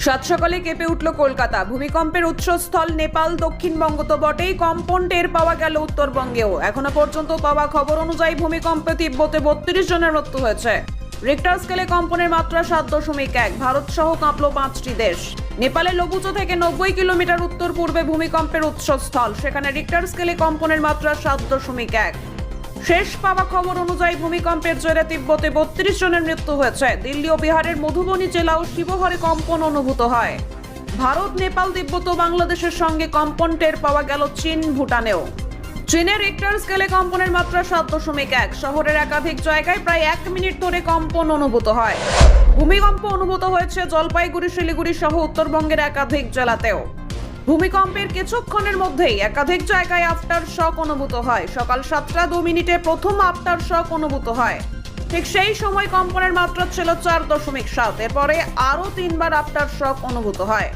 সাত সকালে কেঁপে উঠল কলকাতা। ভূমিকম্পের উৎসস্থল নেপাল, দক্ষিণবঙ্গ তো বটেই, কম্পন টের পাওয়া গেল উত্তরবঙ্গেও। এখনো পর্যন্ত পাওয়া খবর অনুযায়ী ভূমিকম্পে তিব্বতে 32 জনের মৃত্যু হয়েছে। রিক্টার স্কেলে কম্পনের মাত্রা 7.1। ভারত সহ কাঁপল 5টি দেশ। নেপালের লবুচো থেকে 90 কিলোমিটার উত্তর পূর্বে ভূমিকম্পের উৎসস্থল, সেখানে রিক্টার স্কেলে কম্পনের মাত্রা 7.1। শেষ পাওয়া খবর অনুযায়ী ভূমিকম্পের জেরে তিব্বতে 32 জনের মৃত্যু হয়েছে। দিল্লি ও বিহারের মধুবনী জেলা ও শিবহরে কম্পন অনুভূত হয়। ভারত, নেপাল, তিব্বত ও বাংলাদেশের সঙ্গে কম্পন টের পাওয়া গেল চীন, ভুটানেও। চীনের রিক্টার স্কেলে কম্পনের মাত্রা 7.1। শহরের একাধিক জায়গায় প্রায় 1 মিনিট ধরে কম্পন অনুভূত হয়। ভূমিকম্প অনুভূত হয়েছে জলপাইগুড়ি, শিলিগুড়ি সহ উত্তরবঙ্গের একাধিক জেলাতেও। ভূমিকম্পের কিছুক্ষণের মধ্যেই একাধিক জায়গায় আফটার শক অনুভূত হয়। সকাল 7টা 2 মিনিটে প্রথম আফটার শক অনুভূত হয়। ঠিক সেই সময় কম্পনের মাত্রা ছিল 4.7। এরপরে আরও 3বার আফটার শক অনুভূত হয়।